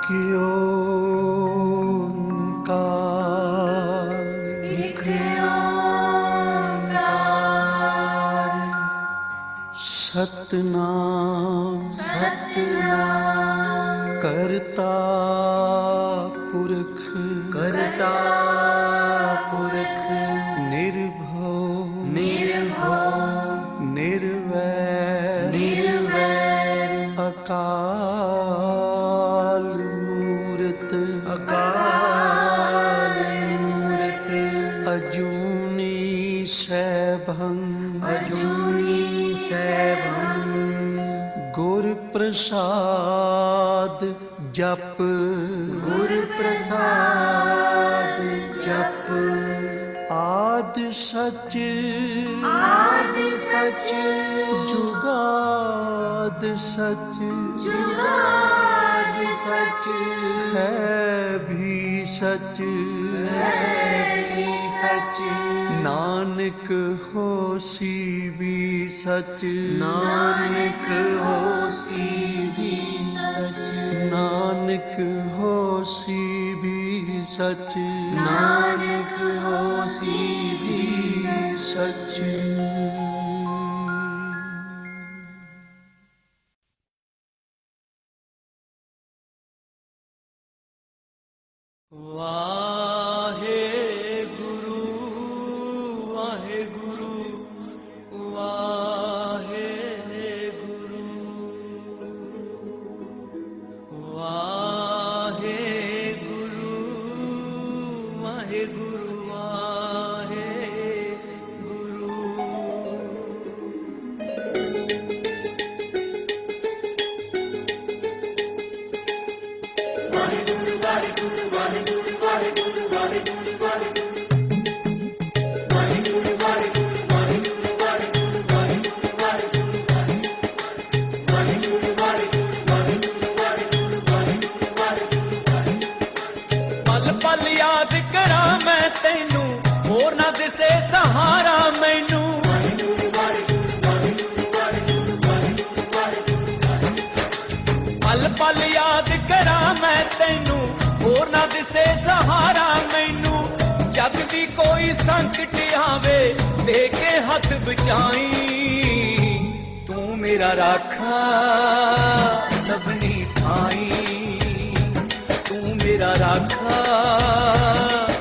एक ओंकार सतनाम सतनाम करता पुरख करता पुरख निर्भव निर्भव निर्वैर निर्वैर अकाल मूरत अकाल मूरत अजूनी सैभं अजूनी सैभं गुर प्रसाद जप गुर प्रसाद जप आद सच आदि सच जुगाद सच जुगाद सच है भी सच है भी सच नानक होसी भी सच नानक होसी भी सच नानक होसी भी सच नानक होसी भी सच वाहे गुरु वाहे गुरु वाहे गुरु वाहे गुरु वाहे गुरु वाहे गुरु पल पल याद करा मैं तेनू होर ना दिसे सहारा मैनू पल पल याद करा मैं तेनू होर ना दिसे सहारा मैनू जग दी कोई संकट आवे दे के हथ बचाई तू मेरा राखा सबनी थाई तू मेरा राखा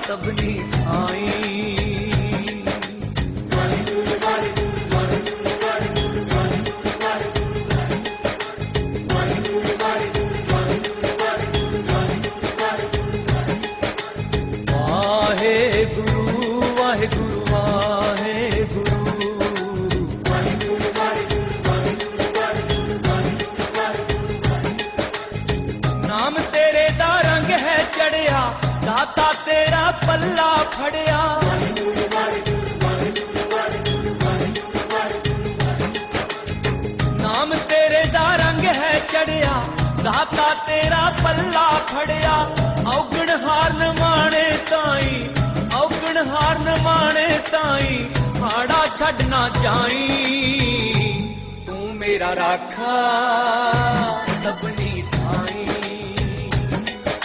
सबनी थाई वाहे गुरु वाहे गुरु वाहे गुरु नाम तेरे दा रंग है चढ़िया दाता तेरा पल्ला फड़िया नाम तेरे दा रंग है चढ़िया दाता तेरा पल्ला फड़िया औगण हार न माणे ताई औगण हार न माणे ताई हाड़ा छड़ना जाई तू मेरा राखा सबनी थाई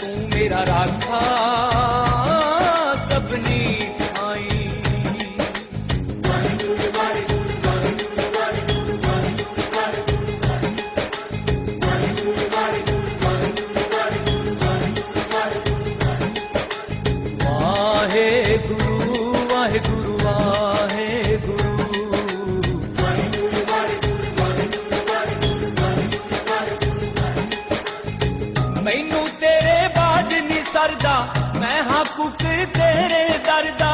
तू मेरा राखा सबनी थाई वाहे गुरु वाहे गुरु वाहे गुरु मैनू तेरे बाज नी सरदा मैं हाँ कुक तेरे दरदा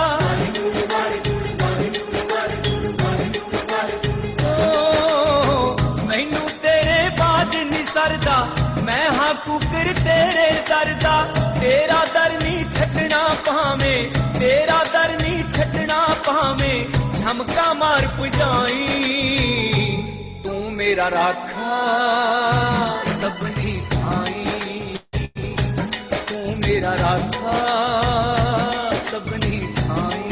मैनू तेरे बाज नी सरदा मैं हाँ कुकर तेरे दरदा तेरा दर नी छड्डना पावे तेरा दर नी छड्डना पावे झमका मार पुजाई तू मेरा राखा सबनी थाई तू मेरा राखा सबनी थाई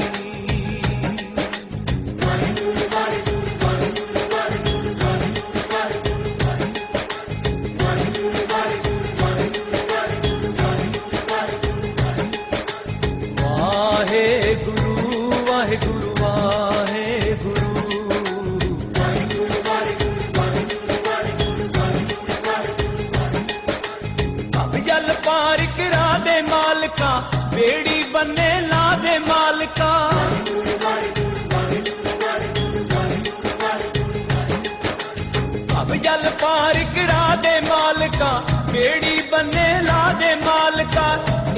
यार करा दे मालका बेड़ी बन्ने ला दे मालका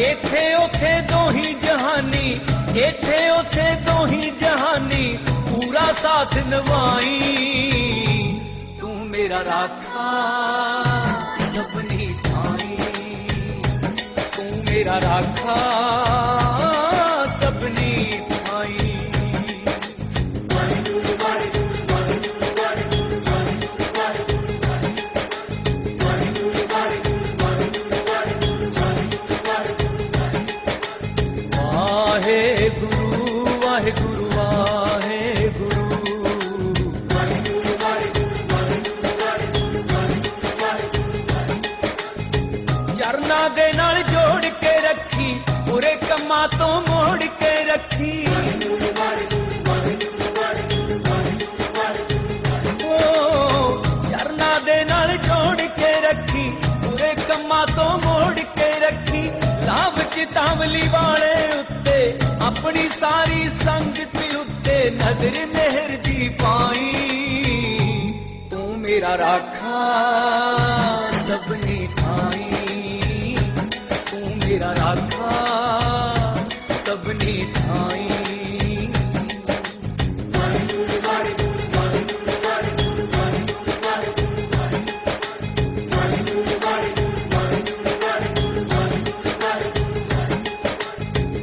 इथे उथे दो ही जहानी इथे उथे दो ही जहानी पूरा साथ निभाई तू मेरा राखा सबनी थाई तू मेरा राखा सबनी थाई वाहे गुरु वाहे गुरु वाहे गुरु चरना दे नाल जोड़ के रखी पूरे कम्मा तो मोड़ के रखी ओ चरना दे नाल जोड़ के रखी पूरे कम्मा तो मोड़ के रखी लाभ चितावली वाले उत्ते अपनी सारी संगत उत्ते नजर मेहर दी पाई तू मेरा राखा सबनी थाई तू मेरा राखा सबनी थाई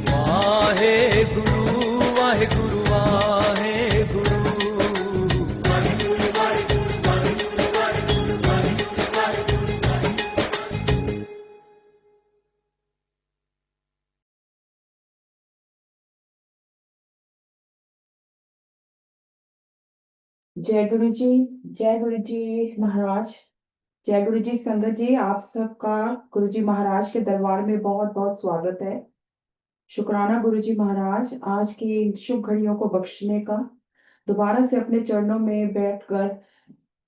वाहे गुरु वाहे गुरु वाहे गुरु जय गुरु जी महाराज, जय गुरु जी संगत जी। आप सबका गुरु जी महाराज के दरबार में बहुत बहुत स्वागत है। शुक्राना गुरु जी महाराज, आज की इन शुभ घड़ियों को बख्शने का, दोबारा से अपने चरणों में बैठकर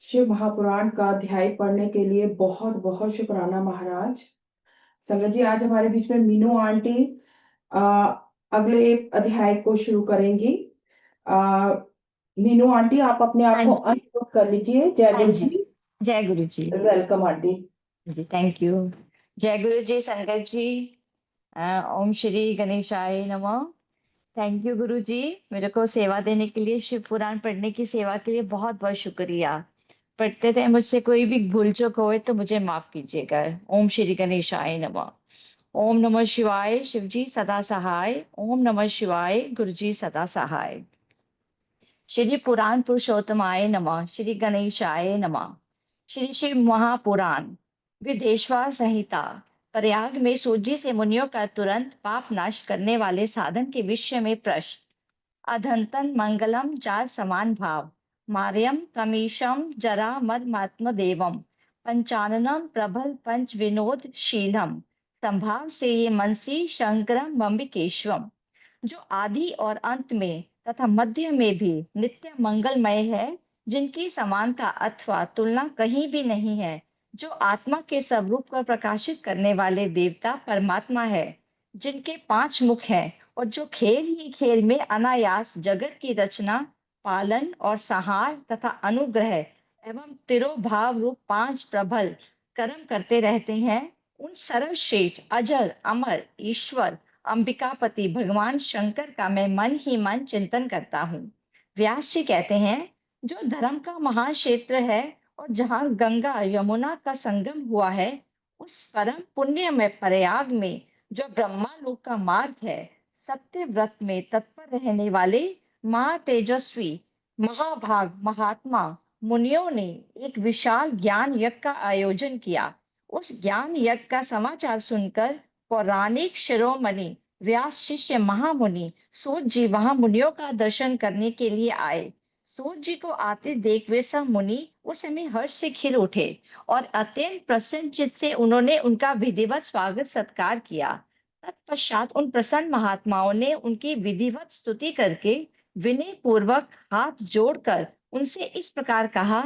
शिव महापुराण का अध्याय पढ़ने के लिए बहुत बहुत शुक्राना महाराज। संगत जी, आज हमारे बीच में मीनू आंटी अगले अध्याय को शुरू करेंगी। मीनू आंटी, आप अपने आप को अनम्यूट कर लीजिए। जय गुरु जी। जय Guru ji. Welcome aunty ji, thank you. जय गुरु जी संगत जी। ओम श्री गणेशाय नमः। थैंक यू गुरु जी, मेरे को सेवा देने के लिए, शिव पुराण पढ़ने की सेवा के लिए बहुत बहुत शुक्रिया। पढ़ते थे मुझसे कोई भी भूल चूक होए तो मुझे माफ कीजिएगा। ओम श्री गणेशाय नमः। ओम नमः शिवाय, शिव जी सदा सहाय। ओम नमः शिवाय, गुरु जी सदा सहाय। श्री पुराण पुरुषोत्तमाय नमः। श्री गणेशाय नमः। श्री शिव महापुराण विदेशवार संहिता। प्रयाग में सूजी से मुनियों का तुरंत पाप नाश करने वाले साधन के विषय में प्रश्न। अधंतन मंगलम जार समान भाव, मार्यम कमीशम जरा मदमात्म देवम, पंचाननम प्रबल पंच विनोद शीलम, संभाव से ये मनसी शंकरम बम्बिकेश्वम। जो आदि और अंत में तथा मध्य में भी नित्य मंगलमय है, जिनकी समानता अथवा तुलना कहीं भी नहीं है, जो आत्मा के स्वरूप को प्रकाशित करने वाले देवता परमात्मा है, जिनके 5 मुख हैं और जो खेल ही खेल में अनायास जगत की रचना, पालन और संहार तथा अनुग्रह एवं तिरोभाव रूप 5 प्रबल कर्म करते रहते हैं, उन सर्वश्रेष्ठ अजर अमर ईश्वर अंबिकापति भगवान शंकर का मैं मन ही मन चिंतन करता हूँ। व्यास जी कहते हैं, जो धर्म का महान क्षेत्र है और जहाँ गंगा यमुना का संगम हुआ है, उस परम पुण्य में प्रयाग में जो ब्रह्मा लोक का मार्ग है, सत्य व्रत में तत्पर रहने वाले महातेजस्वी महाभाग महात्मा मुनियों ने एक विशाल ज्ञान यज्ञ का आयोजन किया। उस ज्ञान यज्ञ का समाचार सुनकर पौराणिक शिरोमणि व्यास शिष्य महामुनि सूत जी वहां मुनियों का दर्शन करने के लिए आए। सूत जी को आते देख वे सब मुनि उस समय हर्ष से खिल उठे और अत्यंत प्रसन्न चित्त से उन्होंने उनका विधिवत स्वागत सत्कार किया। तत्पश्चात उन प्रसन्न महात्माओं ने उनकी विधिवत स्तुति करके विनय पूर्वक हाथ जोड़कर उनसे इस प्रकार कहा,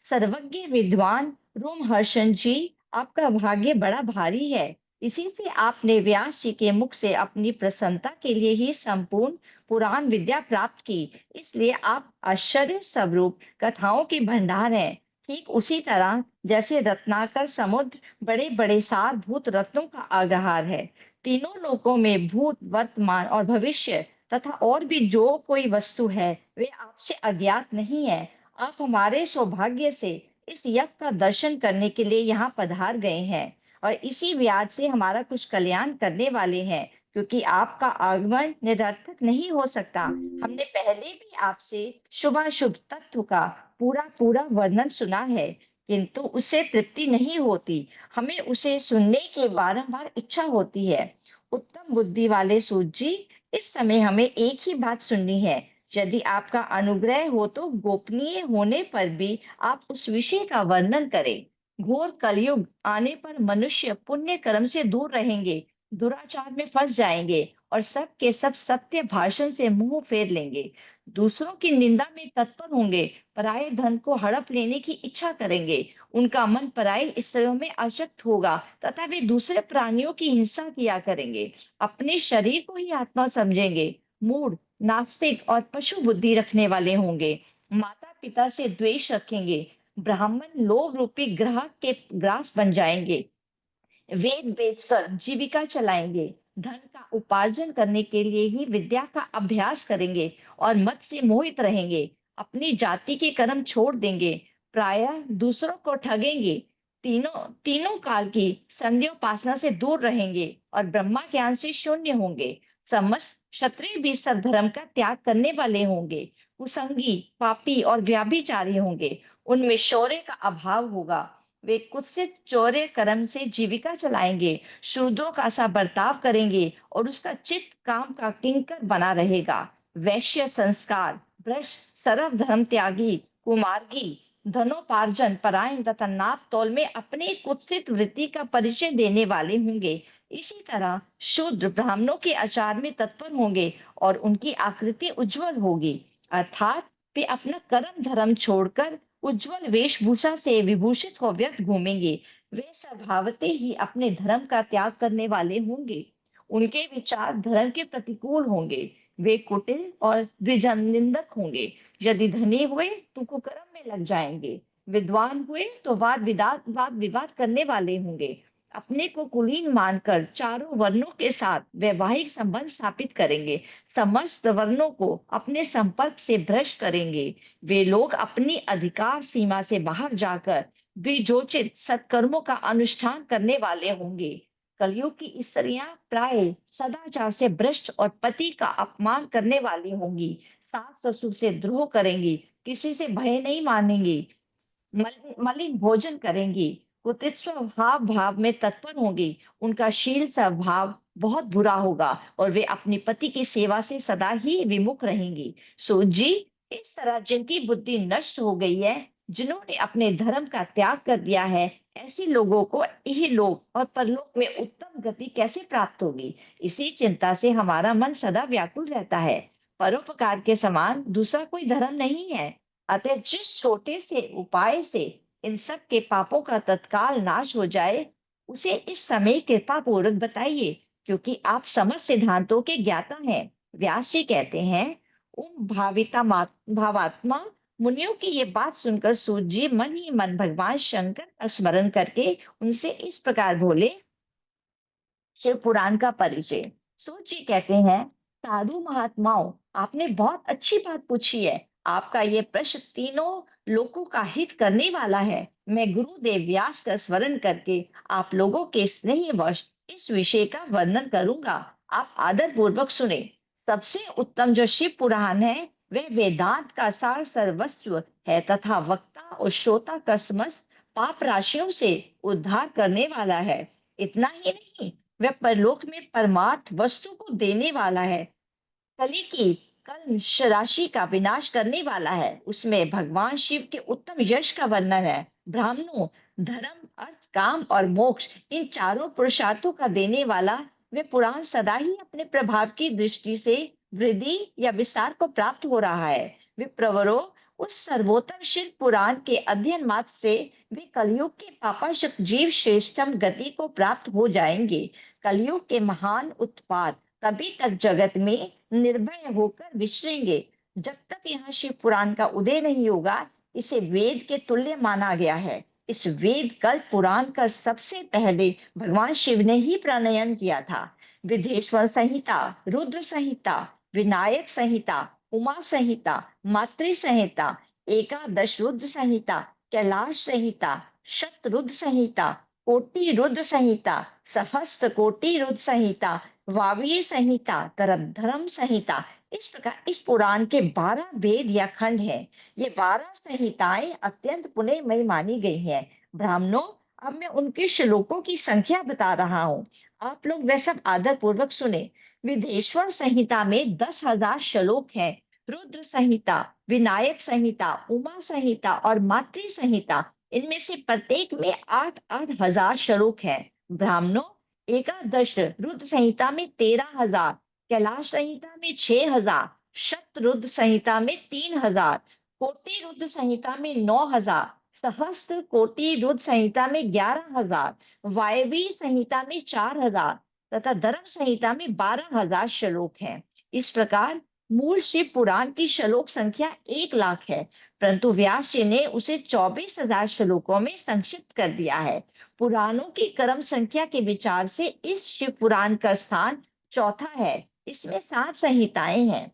सर्वज्ञ विद्वान रोमहर्षण जी, आपका भाग्य बड़ा भारी है। इसी से आपने व्यास जी के मुख से अपनी प्रसन्नता के लिए ही संपूर्ण पुराण विद्या प्राप्त की, इसलिए आप आश्चर्य स्वरूप कथाओं के भंडार हैं। ठीक उसी तरह जैसे रत्नाकर समुद्र बड़े बड़े सारभूत रत्नों का आधार है। तीनों लोकों में भूत, वर्तमान और भविष्य तथा और भी जो कोई वस्तु है वे आपसे अज्ञात नहीं है। आप हमारे सौभाग्य से इस यज्ञ का दर्शन करने के लिए यहाँ पधार गए हैं और इसी व्याज से हमारा कुछ कल्याण करने वाले हैं, क्योंकि आपका आगमन निरर्थक नहीं हो सकता। हमने पहले भी आपसे शुभाशुभ तत्व का पूरा पूरा वर्णन सुना है, किंतु उससे तृप्ति नहीं होती। हमें उसे सुनने की बारंबार इच्छा होती है। उत्तम बुद्धि वाले सूत जी, इस समय हमें एक ही बात सुननी है। यदि आपका अनुग्रह हो तो गोपनीय होने पर भी आप उस विषय का वर्णन करें। घोर कलयुग आने पर मनुष्य पुण्य कर्म से दूर रहेंगे, दुराचार में फंस जाएंगे और सब के सब सत्य भाषण से मुंह फेर लेंगे। दूसरों की निंदा में तत्पर होंगे, पराये धन को हड़प लेने की इच्छा करेंगे। उनका मन पराई स्त्रियों में आसक्त होगा तथा वे दूसरे प्राणियों की हिंसा किया करेंगे। अपने शरीर को ही आत्मा समझेंगे। मूढ़, नास्तिक और पशु बुद्धि रखने वाले होंगे। माता पिता से द्वेष रखेंगे। ब्राह्मण लोभ रूपी ग्राहक के ग्रास बन जाएंगे। वेद बेचकर जीविका चलाएंगे। धन का उपार्जन करने के लिए ही विद्या का अभ्यास करेंगे और मत से मोहित रहेंगे। अपनी जाति के कर्म छोड़ देंगे, प्रायः दूसरों को ठगेंगे। तीनों तीनों काल की संध्योपासना से दूर रहेंगे और ब्रह्मा ज्ञान से शून्य होंगे। समस्त क्षत्रिय भी सद्धर्म का त्याग करने वाले होंगे। कुसंगी, पापी और व्याभिचारी होंगे। उनमें शौर्य का अभाव होगा। वे कुत्सित चौर्य कर्म से जीविका चलाएंगे, शूद्रों का सा बर्ताव करेंगे और उसका चित्त काम का किंकर बना रहेगा। वैश्य संस्कार, भ्रष्ट, सर्व धर्म त्यागी, कुमार्गी, धनोपार्जन परायण तथा नाप तौल में अपने कुत्सित वृत्ति का परिचय देने वाले होंगे। इसी तरह शूद्र ब्राह्मणों के आचार में तत्पर होंगे और उनकी आकृति उज्जवल होगी, अर्थात वे अपना कर्म धर्म छोड़कर उज्जवल वेशभूषा से विभूषित हो व्यर्थ घूमेंगे। वे स्वभावते ही अपने धर्म का त्याग करने वाले होंगे। उनके विचार धर्म के प्रतिकूल होंगे। वे कुटिल और द्विजन निंदक होंगे। यदि धनी हुए तो कुकर्म में लग जाएंगे। विद्वान हुए तो वाद विवाद करने वाले होंगे। अपने को कुलीन मानकर चारों वर्णों के साथ वैवाहिक संबंध स्थापित करेंगे। समस्त वर्णों को अपने संपर्क से भ्रष्ट करेंगे। वे लोग अपनी अधिकार सीमा से बाहर जाकर बीजोचित सत्कर्मों का अनुष्ठान करने वाले होंगे। कलयुग की स्त्रियां प्राय सदाचार से भ्रष्ट और पति का अपमान करने वाली होंगी। सास ससुर से द्रोह करेंगी, किसी से भय नहीं मानेंगी, मलिन भोजन करेंगी, कुटिल भाव भाव में तत्पर होंगी। उनका शील स्वभाव बहुत बुरा होगा और वे अपने पति की सेवा से सदा ही विमुख रहेंगी। सो जी, इस तरह जिनकी बुद्धि नष्ट हो गई है, जिन्होंने अपने धर्म का त्याग कर दिया है, ऐसे लोगों को इहलोक और परलोक में उत्तम गति कैसे प्राप्त होगी? इसी चिंता से हमारा मन सदा व्याकुल रहता है। परोपकार के समान दूसरा कोई धर्म नहीं है। अतः जिस छोटे से उपाय से इन सब के पापों का तत्काल नाश हो जाए, उसे इस समय कृपा पूर्वक बताइए, क्योंकि आप समस्त सिद्धांतों के ज्ञाता हैं। व्यास जी कहते हैं, ओम भावात्मा मुनियों की ये बात सुनकर सूत जी मन ही मन भगवान शंकर का स्मरण करके उनसे इस प्रकार बोले। शिव पुराण का परिचय। सूत जी कहते हैं, साधु महात्माओं, आपने बहुत अच्छी बात पूछी है। आपका ये प्रश्न तीनों लोगों का हित करने वाला है। मैं गुरुदेव व्यास का स्मरण करके आप लोगों के स्नेहवश इस विषय का वर्णन करूंगा। आप आदर पूर्वक सुने। सबसे उत्तम जो शिव पुराण है, वह वेदांत का सार सर्वस्व है तथा वक्ता और श्रोता का समस्त पाप राशियों से उद्धार करने वाला है। इतना ही नहीं, वह परलोक में परमार्थ वस्तु को देने वाला है। कली की कल्मश राशि का विनाश करने वाला है। उसमें भगवान शिव के उत्तम यश का वर्णन है। ब्राह्मणों, धर्म, अर्थ, काम और मोक्ष, इन चारों पुरुषार्थों का देने वाला वे पुराण सदा ही अपने प्रभाव की दृष्टि से वृद्धि या विस्तार को प्राप्त हो रहा है। विप्रवरो, उस सर्वोत्तम शिव पुराण के अध्ययन मात्र से वे कलयुग के पापाशक जीव श्रेष्ठम गति को प्राप्त हो जाएंगे। कलयुग के महान उत्पाद तभी तक जगत में निर्भय होकर विचरेंगे। जब तक यहाँ शिव पुराण का उदय नहीं होगा, इसे वेद के तुल्य माना गया है। इस वेद कल्प पुराण का सबसे पहले भगवान शिव ने ही प्रणयन किया था। विदेश्वर संहिता, रुद्र संहिता, विनायक संहिता, उमा संहिता, मातृ संहिता, एकादश रुद्र संहिता, कैलाश संहिता, शतरुद्र संहिता, कोटि रुद्र संहिता, सहस्त्र कोटि रुद्र संहिता, वावीय संहिता, धर्म संहिता, इस प्रकार इस पुराण के 12 वेद या खंड हैं। ये 12 संहिताएं अत्यंत पुण्यमयी मानी गई हैं। ब्राह्मणों, अब मैं उनके श्लोकों की संख्या बता रहा हूँ, आप लोग वह सब आदर पूर्वक सुने। विदेश्वर संहिता में 10,000 श्लोक हैं। रुद्र संहिता, विनायक संहिता, उमा संहिता और मातृ संहिता, इनमें से प्रत्येक में 8-8 हजार श्लोक हैं। ब्राह्मणों, एकादश रुद्र संहिता में 13,000, कैलाश संहिता में 6,000, शतरुद्र संहिता में 3,000, कोटि रुद्र संहिता में 9,000, सहस्त्र कोटि रुद्र संहिता में 11,000, वायवीय संहिता में 4,000 तथा धर्म संहिता में 12,000 श्लोक हैं। इस प्रकार मूल शिव पुराण की श्लोक संख्या 1,00,000 है, परंतु व्यास जी ने उसे 24,000 श्लोकों में संक्षिप्त कर दिया है। पुराणों की क्रम संख्या के विचार से इस शिव पुराण का स्थान चौथा है। इसमें 7 संहिताएं हैं।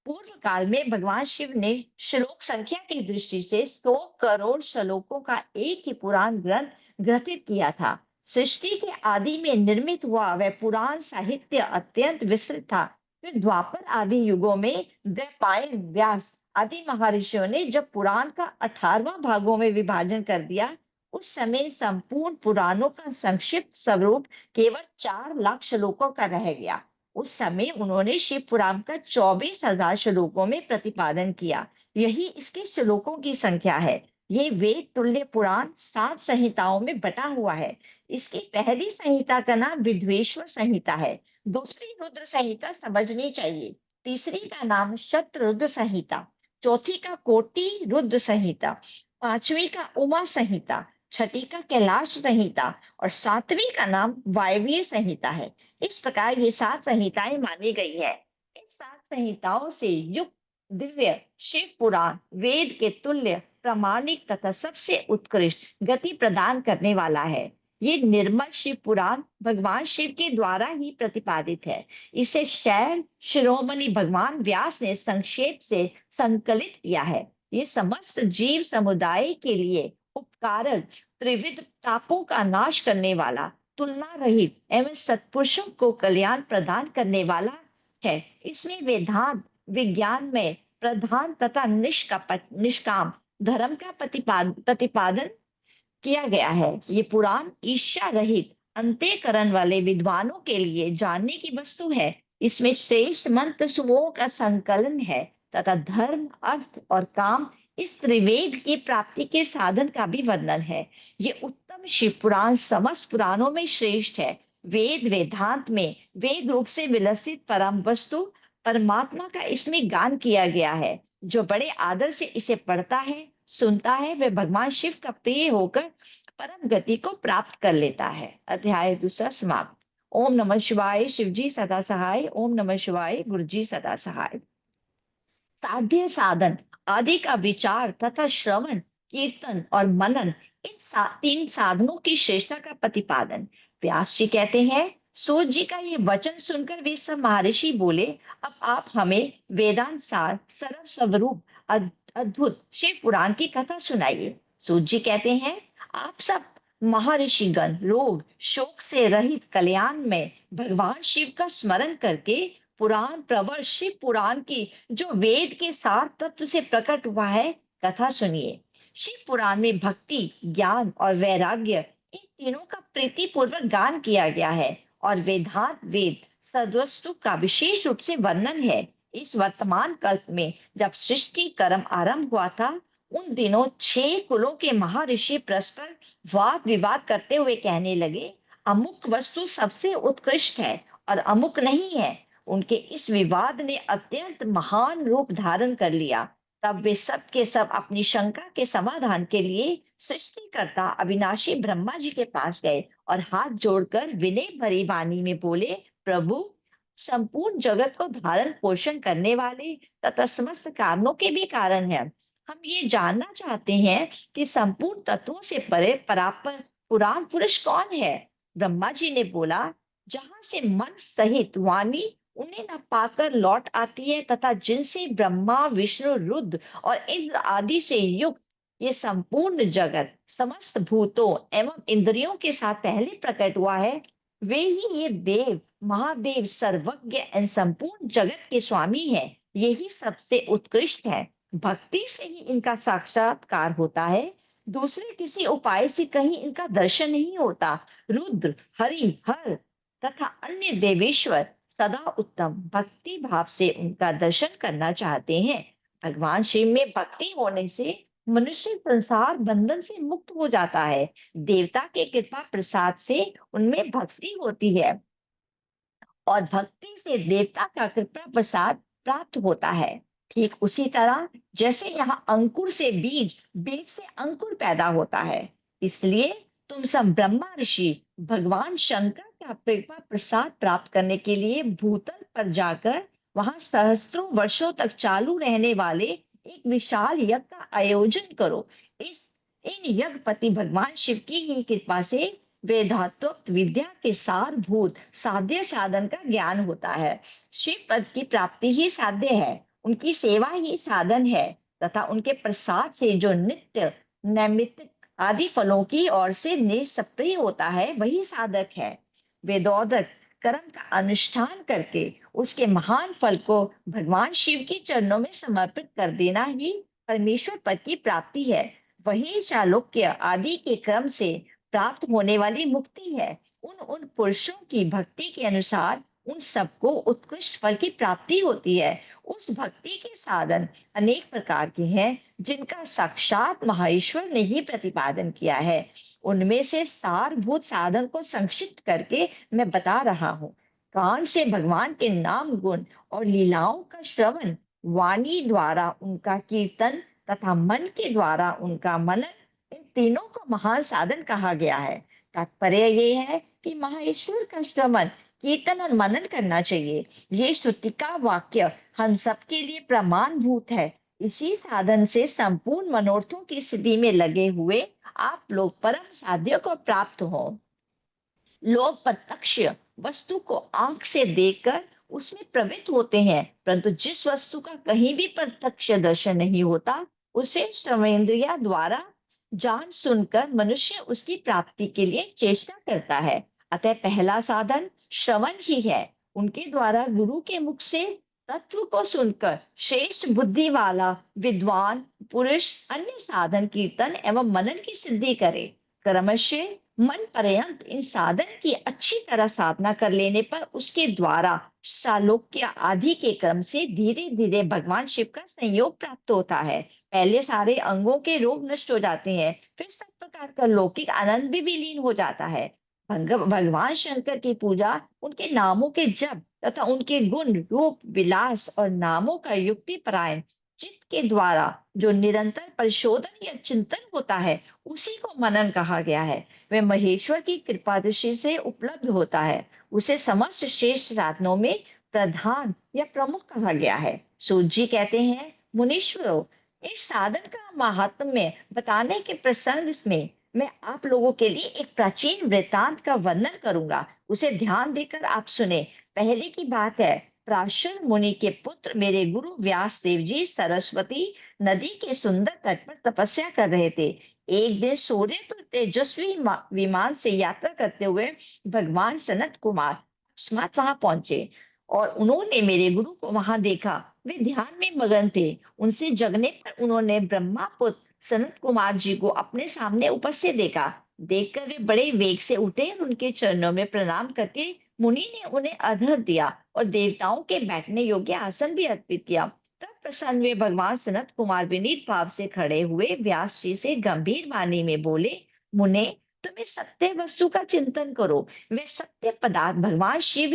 पूर्व काल में भगवान शिव ने श्लोक संख्या की दृष्टि से 100 करोड़ श्लोकों का एक ही पुराण ग्रंथ ग्रथित किया था। सृष्टि के आदि में निर्मित हुआ वह पुराण साहित्य अत्यंत विस्तृत था। फिर द्वापर आदि युगों में द्वैपायन, व्यास आदि महर्षियों ने जब पुराण का 18वां भागों में विभाजन कर दिया, उस समय संपूर्ण पुराणों का संक्षिप्त स्वरूप केवल 4,00,000 श्लोकों का रह गया। उस समय उन्होंने शिव पुराण का 24,000 श्लोकों में प्रतिपादन किया। यही इसके श्लोकों की संख्या है। ये वेद तुल्य पुराण 7 संहिताओं में बटा हुआ है। इसकी पहली संहिता का नाम विद्वेश्वर संहिता है। दूसरी रुद्र संहिता समझनी चाहिए। तीसरी का नाम शतरुद्र संहिता, चौथी का कोटि रुद्र संहिता, पांचवी का उमा संहिता, छठी का कैलाश संहिता और सातवीं का नाम वायवीय संहिता है। इस प्रकार ये 7 संहिताएं मानी गई है। इन 7 संहिताओं से युक्त दिव्य शिव पुराण वेद के तुल्य, प्रामाणिक तथा सबसे उत्कृष्ट गति प्रदान करने वाला है। ये निर्मल शिव पुराण भगवान शिव के द्वारा ही प्रतिपादित है। इसे शैव शिरोमणि भगवान व्यास ने संक्षेप से संकलित किया है। ये समस्त जीव समुदाय के लिए उपकारक, त्रिविध तापों का नाश करने वाला, तुलना रहित एवं सत्पुरुषों को कल्याण प्रदान करने वाला है। इसमें वेदांत विज्ञान में प्रधान तथा निष्काम धर्म का प्रतिपादन किया गया है। ये पुराण ईर्ष्या रहित अंतःकरण वाले विद्वानों के लिए जानने की वस्तु है। इसमें श्रेष्ठ मंत्र समूहों का संकलन है तथा धर्म, अर्थ और काम इस त्रिवेद की प्राप्ति के साधन का भी वर्णन है। ये उत्तम शिव पुराण समस्त पुराणों में श्रेष्ठ है। वेद वेदांत में वेद रूप से विलसित परम वस्तु परमात्मा का इसमें गान किया गया है। जो बड़े आदर से इसे पढ़ता है, सुनता है, वह भगवान शिव का प्रिय होकर परम गति को प्राप्त कर लेता है। अध्याय 2 समाप्त। ओम नमः शिवाय। शिव जी सदा सहाय। ओम नमः शिवाय। गुरु जी सदा सहाय। साध्य साधन आदि का विचार तथा श्रवण, कीर्तन और मनन, इन 3 साधनों की श्रेष्ठता का प्रतिपादन। व्यास जी कहते हैं, सूत जी का ये वचन सुनकर वे सब महर्षि बोले, अब आप हमें वेदांत सार सरल स्वरूप अद्भुत शिव पुराण की कथा सुनाइए। सूत जी कहते हैं, आप सब महर्षिगण रोग शोक से रहित कल्याण में भगवान शिव का स्मरण करके पुराण प्रवर शिव पुराण की जो वेद के सार तत्व से प्रकट हुआ है कथा सुनिए। शिव पुराण में भक्ति, ज्ञान और वैराग्य इन तीनों का प्रीतिपूर्वक गान किया गया है और वेदांत वेद सद्वस्तु का विशेष रूप से वर्णन है। इस वर्तमान कल्प में जब सृष्टि कर्म आरंभ हुआ था, उन दिनों 6 कुलों के महर्षि परस्पर वाद विवाद करते हुए कहने लगे, अमुक वस्तु सबसे उत्कृष्ट है और अमुक नहीं है। उनके इस विवाद ने अत्यंत महान रूप धारण कर लिया। तब वे सब के सब अपनी शंका के समाधान के लिए सृष्टिकर्ता अविनाशी ब्रह्मा जी के पास गए और हाथ जोड़कर विनय भरी वाणी में बोले, प्रभु, संपूर्ण जगत को धारण पोषण करने वाले तथा समस्त कारणों के भी कारण है, हम ये जानना चाहते हैं कि संपूर्ण तत्वों से परे परापर पुराण पुरुष कौन है। ब्रह्मा जी ने बोला, जहां से मन सहित वाणी उन्हें न पाकर लौट आती है तथा जिनसे ब्रह्मा विष्णु रुद्र और इंद्र आदि से युक्त ये संपूर्ण जगत समस्त भूतों एवं इंद्रियों के साथ पहले प्रकट हुआ है, वे ही ये देव महादेव सर्वज्ञ एवं संपूर्ण जगत के स्वामी हैं। यही सबसे उत्कृष्ट है। भक्ति से ही इनका साक्षात्कार होता है, दूसरे किसी उपाय से कहीं इनका दर्शन नहीं होता। रुद्र हरि हर तथा अन्य देवेश्वर सदा उत्तम भक्ति भाव से उनका दर्शन करना चाहते हैं। भगवान शिव में भक्ति होने से मनुष्य संसार बंधन से मुक्त हो जाता है। देवता के कृपा प्रसाद से उनमें भक्ति होती है और भक्ति से देवता का कृपा प्रसाद प्राप्त होता है। ठीक उसी तरह जैसे यहाँ अंकुर से बीज, बीज से अंकुर पैदा होता है, इसलिए तुम सब ब्रह्मा ऋषि भगवान शंकर का कृपा प्रसाद प्राप्त करने के लिए भूतल पर जाकर वहां सहस्त्रों वर्षों तक चालू रहने वाले एक विशाल यज्ञ का आयोजन करो। इस इन यज्ञपति भगवान शिव की ही कृपा से वेदात्मक विद्या के सारभूत साध्य साधन का ज्ञान होता है। शिव पद की प्राप्ति ही साध्य है, उनकी सेवा ही साधन है तथा उनके प्रसाद से जो नित्य नैमित्तिक आदि फलों की ओर से निष्क्रिय होता है वही साधक है। वेदोदक कर्म का अनुष्ठान करके उसके महान फल को भगवान शिव के चरणों में समर्पित कर देना ही परमेश्वर पद की प्राप्ति है। वही चालुक्य आदि के क्रम से प्राप्त होने वाली मुक्ति है। उन पुरुषों की भक्ति के अनुसार उन सबको उत्कृष्ट फल की प्राप्ति होती है। उस भक्ति के साधन अनेक प्रकार के हैं जिनका साक्षात महाईश्वर ने ही प्रतिपादन किया है। उनमें से सारभूत साधन को संक्षिप्त करके मैं बता रहा हूँ। कान से भगवान के नाम गुण और लीलाओं का श्रवण, वाणी द्वारा उनका कीर्तन तथा मन के द्वारा उनका मनन, इन तीनों को महान साधन कहा गया है। तात्पर्य ये है कि महाईश्वर का श्रवण, कीर्तन और मनन करना चाहिए। ये श्रुति का वाक्य हम सबके लिए प्रमाणभूत है। इसी साधन से संपूर्ण मनोरथों की सिद्धि में लगे हुए आप लोग परम साध्य को प्राप्त हो। लोग प्रत्यक्ष वस्तु को आंख से देखकर उसमें प्रवृत्त होते हैं, परंतु जिस वस्तु का कहीं भी प्रत्यक्ष दर्शन नहीं होता उसे श्रवणेंद्रिय द्वारा जान सुनकर मनुष्य उसकी प्राप्ति के लिए चेष्टा करता है। अतः पहला साधन श्रवण ही है। उनके द्वारा गुरु के मुख से तत्व को सुनकर श्रेष्ठ बुद्धि वाला विद्वान पुरुष अन्य साधन कीर्तन एवं मनन की सिद्धि करे। क्रमशः मन पर्यंत इन साधन की अच्छी तरह साधना कर लेने पर उसके द्वारा सालोक्य आदि के क्रम से धीरे धीरे भगवान शिव का संयोग प्राप्त होता है। पहले सारे अंगों के रोग नष्ट हो जाते हैं, फिर सब प्रकार का लौकिक आनंद भी विलीन हो जाता है। भगवान शंकर की पूजा, उनके नामों के जप तथा उनके गुण रूप विलास और नामों का युक्ति परायण चित्त के द्वारा जो निरंतर परिशोधन या चिंतन होता है उसी को मनन कहा गया है। वह महेश्वर की कृपा दृष्टि से उपलब्ध होता है। उसे समस्त श्रेष्ठ साधनों में प्रधान या प्रमुख कहा गया है। सूत जी कहते हैं, मुनीश्वरों, इस साधन का महात्म्य बताने के प्रसंग में मैं आप लोगों के लिए एक प्राचीन वृतांत का वर्णन करूंगा, उसे ध्यान देकर आप सुने। पहले की बात है, प्राशर मुनि के पुत्र मेरे गुरु व्यास देव जी सरस्वती नदी के सुंदर तट पर तपस्या कर रहे थे। एक दिन सूर्य तो तेजस्वी विमान से यात्रा करते हुए भगवान सनत कुमार अकस्मात वहां पहुंचे और उन्होंने मेरे गुरु को वहां देखा। वे ध्यान में मगन थे। उनसे जगने पर उन्होंने ब्रह्मा पुत्र सनत कुमार जी को अपने सामने उपस्थित देखा। देखकर वे बड़े वेग से उठे और उनके चरणों में प्रणाम करके मुनि ने उन्हें अर्घ्य दिया और देवताओं के बैठने योग्य आसन भी अर्पित किया। तब प्रसन्न वे भगवान सनत कुमार विनीत भाव से खड़े हुए व्यास जी से गंभीर वाणी में बोले, मुने, तुम्हें सत्य वस्तु का चिंतन करो। वे सत्य पदार्थ भगवान शिव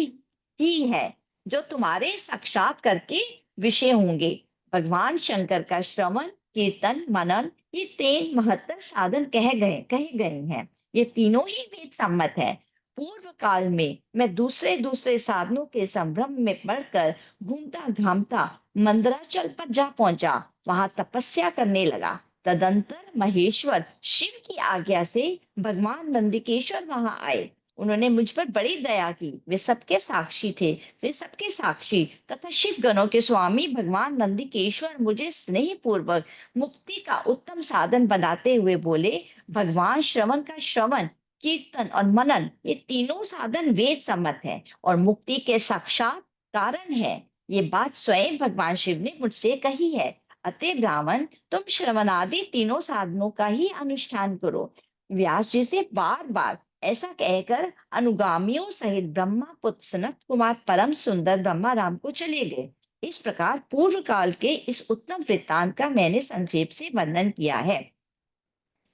ही है जो तुम्हारे साक्षात करके विषय होंगे। भगवान शंकर का श्रवण कीर्तन मनन ये तीन महत्तर साधन कहे गए हैं। ये तीनों ही वेद सम्मत है। पूर्व काल में मैं दूसरे साधनों के संभ्रम में पड़कर घूमता घामता मंदराचल पर जा पहुंचा। वहां तपस्या करने लगा। तदंतर महेश्वर शिव की आज्ञा से भगवान नंदिकेश्वर वहां आए। उन्होंने मुझ पर बड़ी दया की। वे सबके साक्षी थे। वे सबके साक्षी तथा शिव गणों के स्वामी भगवान नंदिकेश्वर मुझे स्नेह पूर्वक मुक्ति का उत्तम साधन बनाते हुए बोले, भगवान श्रवण का श्रवण, कीर्तन और मनन, ये तीनों साधन वेद सम्मत है और मुक्ति के साक्षात कारण है। ये बात स्वयं भगवान शिव ने मुझसे कही है। अतः ब्राह्मण, तुम श्रवण आदि तीनों साधनों का ही अनुष्ठान करो। व्यास जी से बार बार ऐसा कहकर अनुगामियों सहित ब्रह्मा पुत्र सनत कुमार परम सुंदर ब्रह्मा राम को चले गए। इस प्रकार पूर्व काल के इस उत्तम वृत्तांत का मैंने संक्षेप से वर्णन किया है।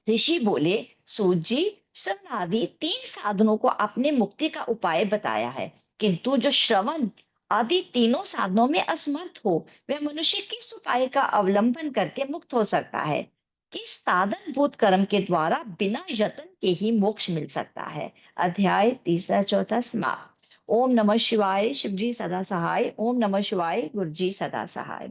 ऋषि बोले, सूत जी, श्रवण आदि 3 साधनों को आपने मुक्ति का उपाय बताया है, किंतु जो श्रवण आदि तीनों साधनों में असमर्थ हो, वह मनुष्य किस उपाय का अवलंबन करके मुक्त हो सकता है? किस साधन भूत कर्म के द्वारा बिना यत्न के ही मोक्ष मिल सकता है? अध्याय 3-4 समाप्त। ओम नमः शिवाय। शिव जी सदा सहाय। ओम नमः शिवाय। गुरु जी सदा सहाय।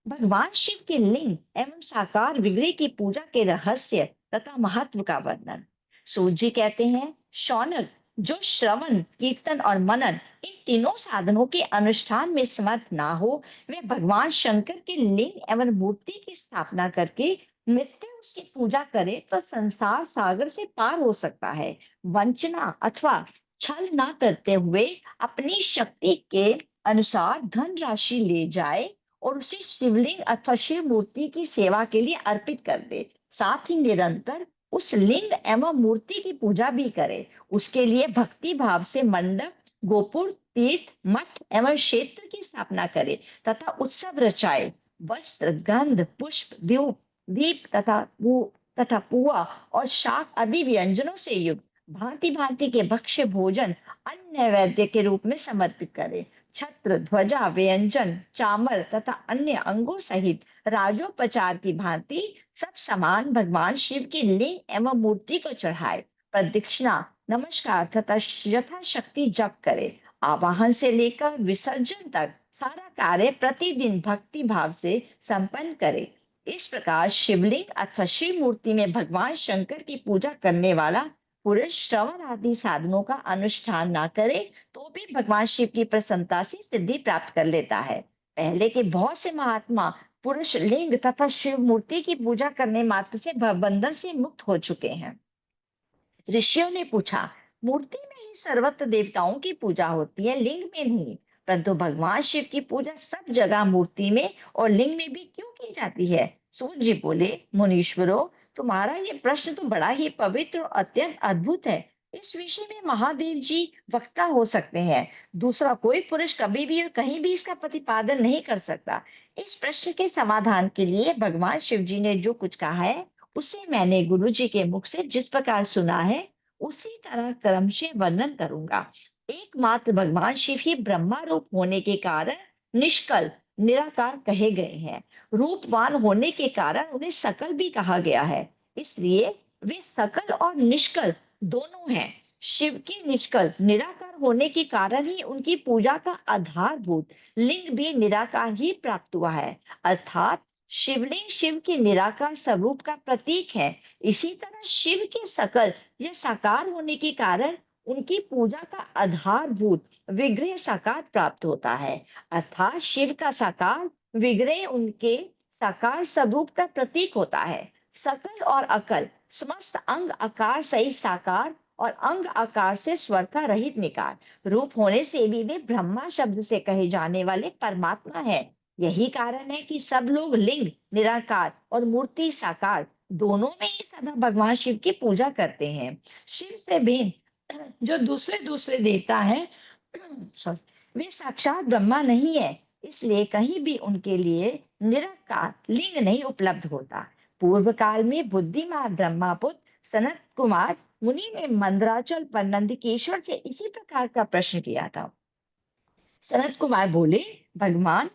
भगवान शिव के लिंग एवं साकार विग्रह की पूजा के रहस्य तथा महत्व का वर्णन। सूत जी कहते हैं, शौनक, जो श्रवण, कीर्तन और मनन इन तीनों साधनों के अनुष्ठान में समर्थ ना हो, वे भगवान शंकर के लिंग एवं मूर्ति की स्थापना करके नित्य उसकी पूजा करे तो संसार सागर से पार हो सकता है। वंचना अथवा छल ना करते हुए अपनी शक्ति के अनुसार धन राशि ले जाए और उसे शिवलिंग अथवा शिव मूर्ति की सेवा के लिए अर्पित कर दे। साथ ही निरंतर उस लिंग एवं मूर्ति की पूजा भी करे। उसके लिए भक्ति भाव से मंडप, गोपुर, तीर्थ, मठ एवं क्षेत्र की स्थापना करे तथा उत्सव रचाए। वस्त्र, गंध, पुष्प, दीप तथा पुआ और शाक आदि व्यंजनों से युक्त भांति भांति के भक्ष्य भोजन अन्न नैवेद्य के रूप में समर्पित करे। छत्र, ध्वजा, व्यंजन, चामर तथा अन्य अंगों सहित राजोपचार की भांति सब सामान भगवान शिव के लिंग एवं मूर्ति को चढ़ाए। प्रदक्षिणा, नमस्कार तथा यथाशक्ति जप करे। आवाहन से लेकर विसर्जन तक सारा कार्य प्रतिदिन भक्ति भाव से संपन्न करे। इस प्रकार शिवलिंग अथवा शिव मूर्ति में भगवान शंकर की पूजा करने वाला पुरुष श्रवण आदि साधनों का अनुष्ठान ना करे तो भी भगवान शिव की प्रसन्नता से सिद्धि प्राप्त कर लेता है। पहले के बहुत से महात्मा पुरुष लिंग तथा शिव मूर्ति की पूजा करने मात्र से भवबंधन से मुक्त हो चुके हैं। ऋषियों ने पूछा, मूर्ति में ही सर्वत्र देवताओं की पूजा होती है, लिंग में नहीं, परंतु भगवान शिव की पूजा सब जगह मूर्ति में और लिंग में भी क्यों की जाती है? सूत जी बोले, मुनीश्वरों, तुम्हारा ये प्रश्न तो बड़ा ही पवित्र और अत्यंत अद्भुत है। इस विषय में महादेव जी वक्ता हो सकते हैं। दूसरा कोई पुरुष कभी भी और कहीं भी इसका प्रतिपादन नहीं कर सकता। इस प्रश्न के समाधान के लिए भगवान शिव जी ने जो कुछ कहा है उसे मैंने गुरु जी के मुख से जिस प्रकार सुना है उसी तरह क्रम से वर्णन करूंगा। एकमात्र भगवान शिव ही ब्रह्मा रूप होने के कारण निष्कल निराकार कहे गए हैं। रूपवान होने के कारण उन्हें सकल भी कहा गया है। इसलिए वे सकल और निष्कल दोनों हैं। शिव के निष्कल निराकार होने के कारण ही उनकी पूजा का आधारभूत लिंग भी निराकार ही प्राप्त हुआ है, अर्थात शिवलिंग शिव के निराकार स्वरूप का प्रतीक है। इसी तरह शिव के सकल या साकार होने के कारण उनकी पूजा का आधारभूत विग्रह साकार प्राप्त होता है, अर्थात शिव का साकार विग्रह उनके साकार स्वरूप का प्रतीक होता है। सकल और अकल समस्त अंग आकार सहित साकार और अंग आकार से स्वर का रहित निकार रूप होने से भी वे ब्रह्मा शब्द से कहे जाने वाले परमात्मा है। यही कारण है कि सब लोग लिंग निराकार और मूर्ति साकार दोनों में ही सदा भगवान शिव की पूजा करते हैं। शिव से भिन्न जो दूसरे दूसरे देवता हैं वे साक्षात ब्रह्मा नहीं है, इसलिए कहीं भी उनके लिए निराकार लिंग नहीं उपलब्ध होता। पूर्व काल में बुद्धिमान ब्रह्मापुत्र सनत कुमार मुनि ने मंदराचल पर नंदिकेश्वर से इसी प्रकार का प्रश्न किया था। सनत कुमार बोले, भगवान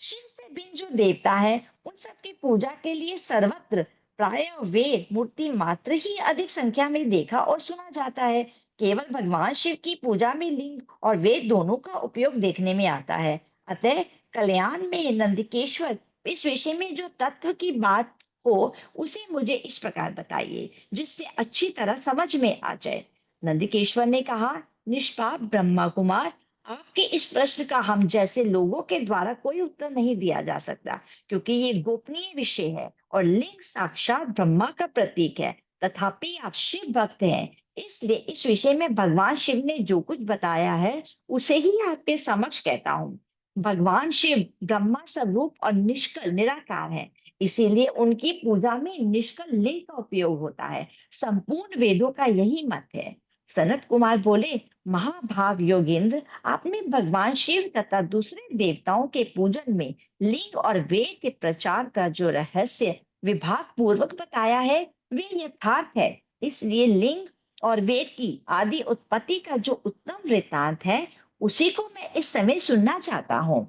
शिव से भिन्न जो देवता है उन सबकी पूजा के लिए सर्वत्र प्राय वेद मूर्ति मात्र ही अधिक संख्या में देखा और सुना जाता है। केवल भगवान शिव की पूजा में लिंग और वेद दोनों का उपयोग देखने में आता है। अतः कल्याण में नंदिकेश्वर इस विषय में जो तत्व की बात हो उसे मुझे इस प्रकार बताइए जिससे अच्छी तरह समझ में आ जाए। नंदिकेश्वर ने कहा, निष्पाप ब्रह्मा कुमार, आपके इस प्रश्न का हम जैसे लोगों के द्वारा कोई उत्तर नहीं दिया जा सकता, क्योंकि ये गोपनीय विषय है और लिंग साक्षात ब्रह्मा का प्रतीक है। तथापि आप शिव भक्त हैं, इसलिए इस विषय में भगवान शिव ने जो कुछ बताया है उसे ही आपके समक्ष कहता हूँ। भगवान शिव ब्रह्मा स्वरूप और निष्कल निराकार है, इसीलिए उनकी पूजा में निष्कल लिंग का उपयोग होता है। संपूर्ण वेदों का यही मत है। सनत कुमार बोले, महाभाग योगेंद्र, आपने भगवान शिव तथा दूसरे देवताओं के पूजन में लिंग और वेद के प्रचार का जो रहस्य विभाग पूर्वक बताया है वे यथार्थ है। इसलिए लिंग और वेद की आदि उत्पत्ति का जो उत्तम वृत्तांत है उसी को मैं इस समय सुनना चाहता हूँ।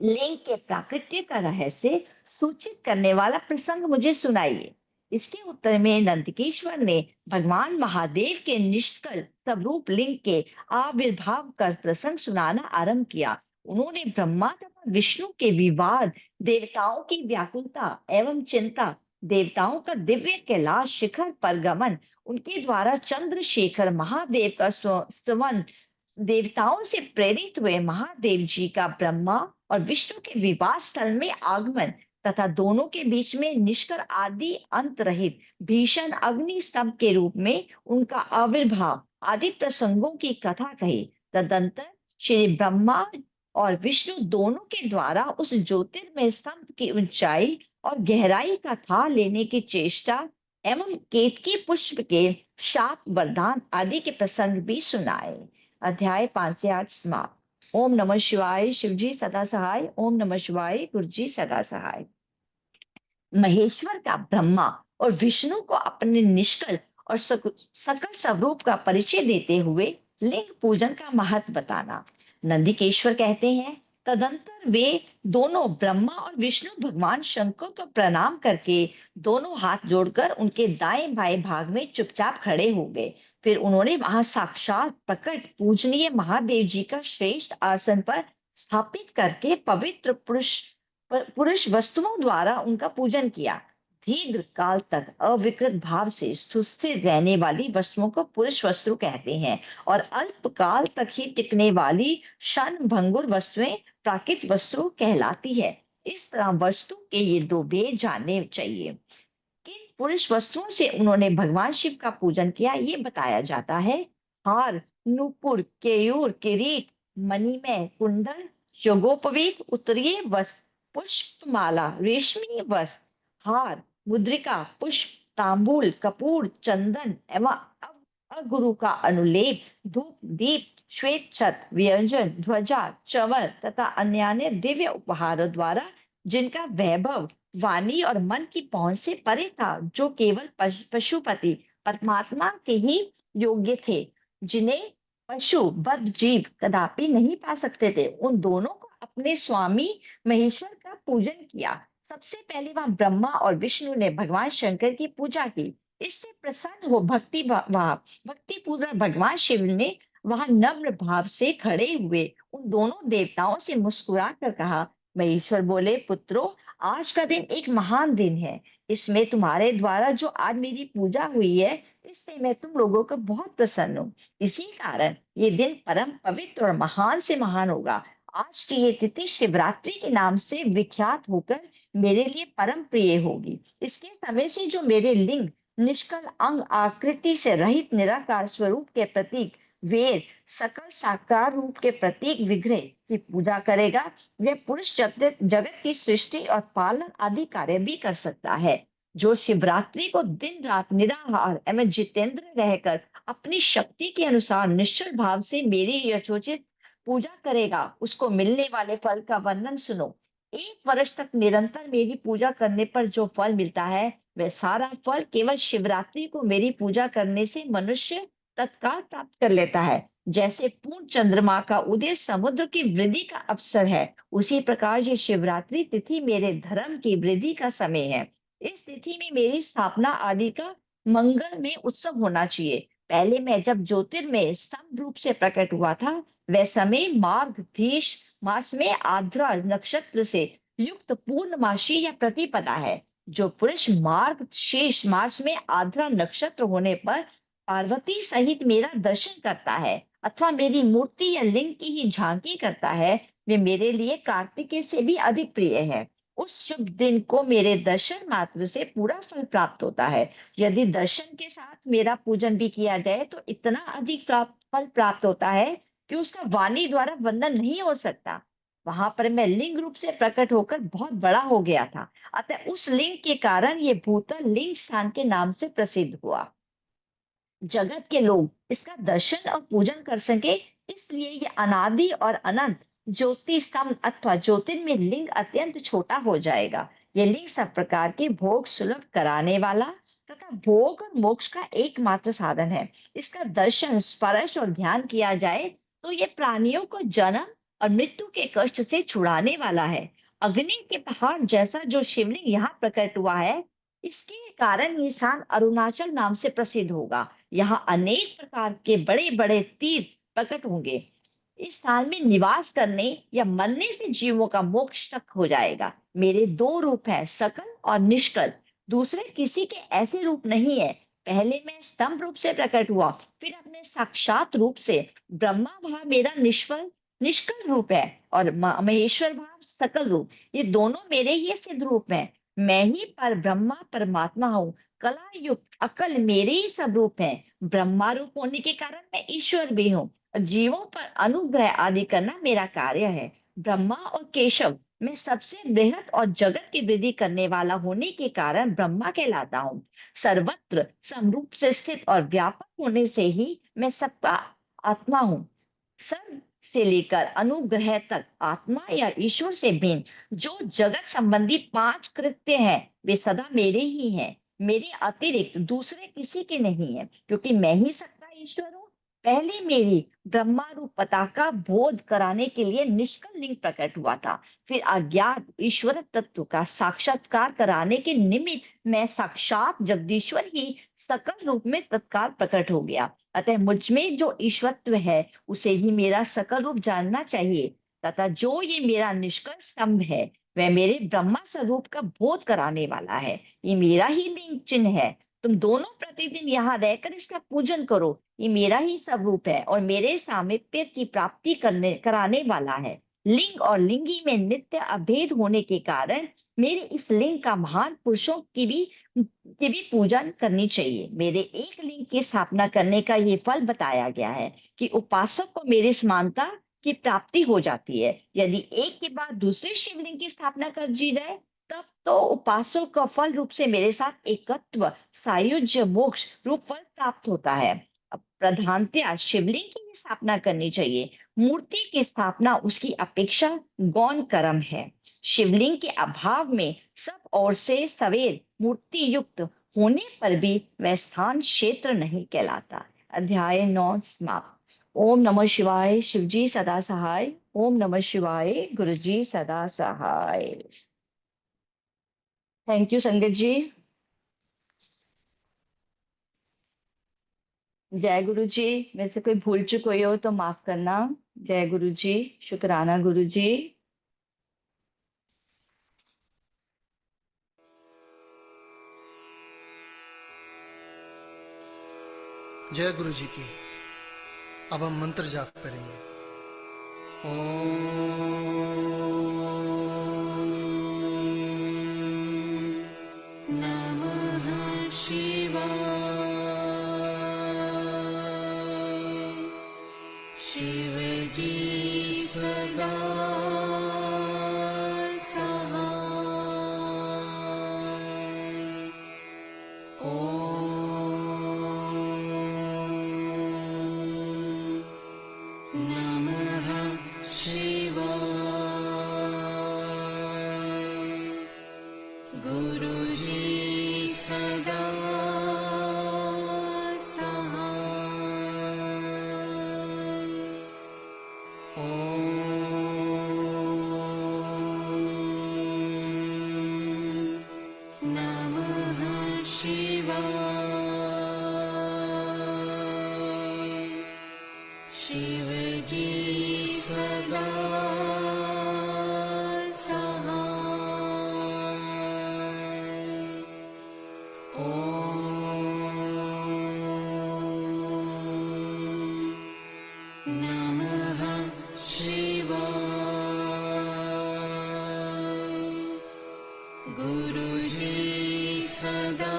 लिंग के प्राकट्य का रहस्य सूचित करने वाला प्रसंग मुझे सुनाइए। इसके उत्तर में नंदकेश्वर ने भगवान महादेव के निष्कल स्वरूप लिंग के आविर्भाव का प्रसंग सुनाना आरंभ किया। उन्होंने ब्रह्मा तथा विष्णु के विवाद, देवताओं की व्याकुलता एवं चिंता, देवताओं का दिव्य कैलाश शिखर पर गमन, उनके द्वारा चंद्रशेखर महादेव का स्तवन, देवताओं से प्रेरित हुए महादेव जी का ब्रह्मा और विष्णु के विवाह स्थल में आगमन तथा दोनों के बीच में निष्कर आदि अंत रहित भीषण अग्नि स्तंभ के रूप में उनका आविर्भाव आदि प्रसंगों की कथा कही। तदंतर श्री ब्रह्मा और विष्णु दोनों के द्वारा उस ज्योतिर्मय स्तंभ की ऊंचाई और गहराई का था लेने की चेष्टा एवं केतकी पुष्प के शाप वरदान आदि के प्रसंग भी सुनाए। अध्याय 5 से 8 समाप्त। ओम नमः शिवाय। शिवजी सदा सहाय। ओम नमः शिवाय। गुरुजी सदा सहाय। महेश्वर का ब्रह्मा और विष्णु को अपने निष्कल और सकल स्वरूप का परिचय देते हुए लिंग पूजन का महत्व बताना। नंदिकेश्वर कहते हैं, तदंतर वे दोनों ब्रह्मा और विष्णु भगवान शंकर को प्रणाम करके दोनों हाथ जोड़कर उनके दाएं बाएं भाग में चुपचाप खड़े हो गए। फिर उन्होंने वहां साक्षात प्रकट पूजनीय महादेव जी का श्रेष्ठ आसन पर स्थापित करके पवित्र पुरुष वस्तुओं द्वारा उनका पूजन किया। दीर्घ काल तक अविकृत भाव से सुस्थिर रहने वाली वस्तुओं को पुरुष वस्तु कहते हैं और अल्प काल तक ही टिकने वाली क्षण भंगुर वस्तुएं प्राकृत वस्तु कहलाती है। इस तरह वस्तु के ये दो भेद जानने चाहिए। किन पुरुष वस्तुओं से उन्होंने भगवान शिव का पूजन किया ये बताया जाता है। हार, नूपुर, केयूर, किरीट, मणिमय कुंडल, योगोपवीत, उत्तरीय वस्त्र, पुष्पमाला, रेशमी वस्त्र, हार, मुद्रिका, पुष्प, तांबूल, कपूर, चंदन एवं अगुरु का अनुलेप, धूप, दीप, श्वेत छत, व्यंजन, ध्वजा, चवर तथा अन्य दिव्य उपहारों द्वारा जिनका वैभव वाणी और मन की पहुंच से परे था, जो केवल पशुपति परमात्मा के ही योग्य थे, जिन्हें पशु बद्ध जीव कदापि नहीं पा सकते थे, उन दोनों को अपने स्वामी महेश्वर का पूजन किया। सबसे पहले वहां ब्रह्मा और विष्णु ने भगवान शंकर की पूजा की। इससे प्रसन्न हो भक्ति पूर्वक भगवान शिव ने वहां नम्र भाव से खड़े हुए उन दोनों देवताओं से मुस्कुरा कर कहा। महेश्वर बोले, पुत्रों, आज का दिन एक महान दिन है। इसमें तुम्हारे द्वारा जो आज मेरी पूजा हुई है इससे मैं तुम लोगों को बहुत प्रसन्न हूँ। इसी कारण ये दिन परम पवित्र और महान से महान होगा। आज की ये तिथि शिवरात्रि के नाम से विख्यात होकर मेरे लिए परम प्रिय होगी। इसके समय से जो मेरे लिंग निष्कल अंग आकृति से रहित निराकार स्वरूप के प्रतीक वेद सकल साकार रूप के प्रतीक विग्रह की पूजा करेगा, वह पुरुष जगत की सृष्टि और पालन आदि कार्य भी कर सकता है। जो शिवरात्रि को दिन रात निराहार एवं जितेंद्र रहकर अपनी शक्ति के अनुसार निश्चल भाव से मेरी यथोचित पूजा करेगा, उसको मिलने वाले फल का वर्णन सुनो। 1 वर्ष तक निरंतर मेरी पूजा करने पर जो फल मिलता है वह सारा फल केवल शिवरात्रि को मेरी पूजा करने से मनुष्य तत्काल प्राप्त कर लेता है। जैसे पूर्ण चंद्रमा का उदय समुद्र की वृद्धि का अवसर है, उसी प्रकार ये शिवरात्रि तिथि मेरे धर्म की वृद्धि का समय है। इस तिथि में मेरी स्थापना आदि का मंगल में उत्सव होना चाहिए। पहले मैं जब ज्योतिर्मय स्तंभ रूप से प्रकट हुआ था वह समय मार्च में आर्द्रा नक्षत्र से युक्त पूर्णमासी या प्रतिपदा है। जो पुरुष मार्ग शेष मार्च में आर्द्रा नक्षत्र होने पर पार्वती सहित मेरा दर्शन करता है अथवा मेरी मूर्ति या लिंग की ही झांकी करता है, वे मेरे लिए कार्तिकेय से भी अधिक प्रिय है। उस शुभ दिन को मेरे दर्शन मात्र से पूरा फल प्राप्त होता है। यदि दर्शन के साथ मेरा पूजन भी किया जाए तो इतना अधिक फल प्राप्त होता है कि उसका वाणी द्वारा वर्णन नहीं हो सकता। वहां पर मैं लिंग रूप से प्रकट होकर बहुत बड़ा हो गया था, अतः उस लिंग के कारण ये भूतल लिंग स्थान के नाम से प्रसिद्ध हुआ। जगत के लोग इसका दर्शन और पूजन कर सके, इसलिए ये अनादि और अनंत ज्योति स्तंभ अथवा ज्योतिर्मय लिंग अत्यंत छोटा हो जाएगा। ये लिंग सब प्रकार के भोग सुलभ कराने वाला तथा भोग और मोक्ष का एकमात्र साधन है। इसका दर्शन, स्पर्श और ध्यान किया जाए तो ये प्राणियों को जन्म और मृत्यु के कष्ट से छुड़ाने वाला है। अग्नि के पहाड़ जैसा जो शिवलिंग यहाँ प्रकट हुआ है, इसके कारण ये स्थान अरुणाचल नाम से प्रसिद्ध होगा। यहाँ अनेक प्रकार के बड़े बड़े तीर्थ प्रकट होंगे। इस स्थान में निवास करने या मरने से जीवों का मोक्ष तक हो जाएगा। मेरे दो रूप हैं, सकल और निष्कल। दूसरे किसी के ऐसे रूप नहीं है। पहले मैं स्तंभ रूप से प्रकट हुआ, फिर अपने साक्षात रूप से। ब्रह्मा भाव मेरा निष्कल रूप है और महेश्वर भाव सकल रूप, ये दोनों मेरे ही सिद्ध रूप हैं। मैं ही पर ब्रह्मा परमात्मा हूँ। कला युक्त अकल मेरे ही सब रूप हैं। ब्रह्मा रूप होने के कारण मैं ईश्वर भी हूँ। जीवों पर अनुग्रह आदि करना मेरा कार्य है। ब्रह्मा और केशव मैं सबसे बृहत और जगत की वृद्धि करने वाला होने के कारण ब्रह्मा कहलाता हूँ। सर्वत्र समरूप से स्थित और व्यापक होने से ही मैं सबका आत्मा हूँ। सर्व से लेकर अनुग्रह तक आत्मा या ईश्वर से भिन्न जो जगत संबंधी 5 कृत्य हैं, वे सदा मेरे ही हैं। मेरे अतिरिक्त दूसरे किसी के नहीं है, क्योंकि मैं ही सत्ता ईश्वर हूँ। पहले मेरी ब्रह्मा रूप पताका बोध कराने के लिए निष्कल लिंग प्रकट हुआ था। फिर अज्ञात ईश्वर तत्व का साक्षात्कार कराने के निमित्त मैं साक्षात जगदीश्वर ही सकल रूप में तत्काल प्रकट हो गया। अतः मुझ में जो ईश्वरत्व है उसे ही मेरा सकल रूप जानना चाहिए, तथा जो ये मेरा निष्कल स्तंभ है वह मेरे ब्रह्मा स्वरूप का बोध कराने वाला है। ये मेरा ही लिंग चिन्ह है। तुम दोनों प्रतिदिन यहाँ रहकर इसका पूजन करो। ये मेरा ही स्वरूप है और मेरे सामीप्य की प्राप्ति कराने वाला है। लिंग और लिंगी में नित्य अभेद होने के कारण मेरे इस लिंग का महान पुरुषों की भी पूजा करनी चाहिए। मेरे एक लिंग की स्थापना करने का ये फल बताया गया है कि उपासक को मेरी समानता की प्राप्ति हो जाती है। यदि एक के बाद दूसरे शिवलिंग की स्थापना कर दी जाए तब तो उपासक को फल रूप से मेरे साथ एकत्व सायुज्य मोक्ष रूप फल प्राप्त होता है। अब प्रधानतया शिवलिंग की स्थापना करनी चाहिए। मूर्ति की स्थापना उसकी अपेक्षा गौण कर्म है। शिवलिंग के अभाव में सब ओर से सवेर मूर्ति युक्त होने पर भी वह स्थान क्षेत्र नहीं कहलाता। अध्याय 9 समाप्त। ओम नमः शिवाय। शिवजी सदा सहाय। ओम नमः शिवाय। गुरुजी सदा सहाय। थैंक यू संगत जी। जय गुरु जी। मेरे से कोई भूल चूक हुई हो तो माफ करना। जय गुरु जी। शुक्राना गुरु जी। जय गुरु जी की। अब हम मंत्र जाप करेंगे। नमः शिवाय। शिवजी सदा शिवाय। नमः शिवाय गुरुजी सदा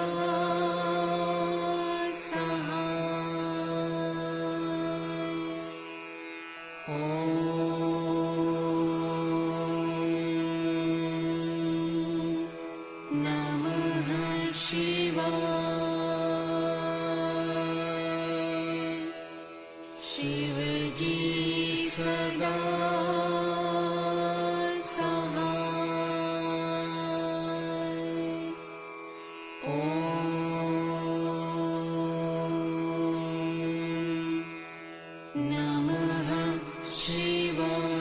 शिवजी सदा सहाय। नमः शिवाय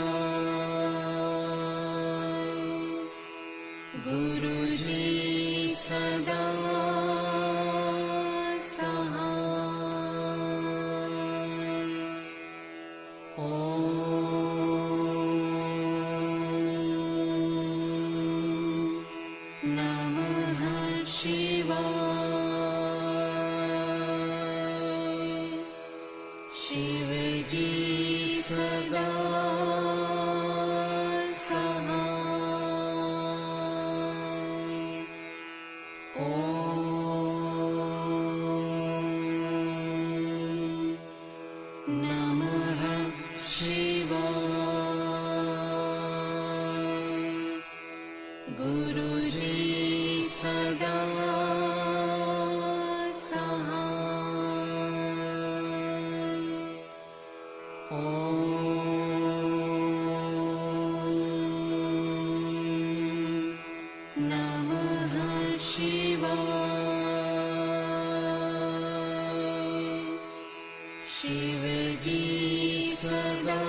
गुरुजी सदा नमः शिवाय शिवजी सदा सहाय। नमः शिवाय गुरुजी सदा सहाय। नमः शिवाय शिवजी सदा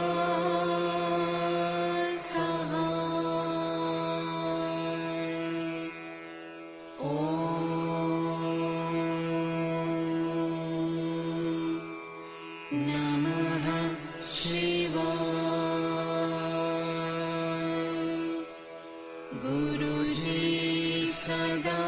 नमः शिवाय गुरुजी सदा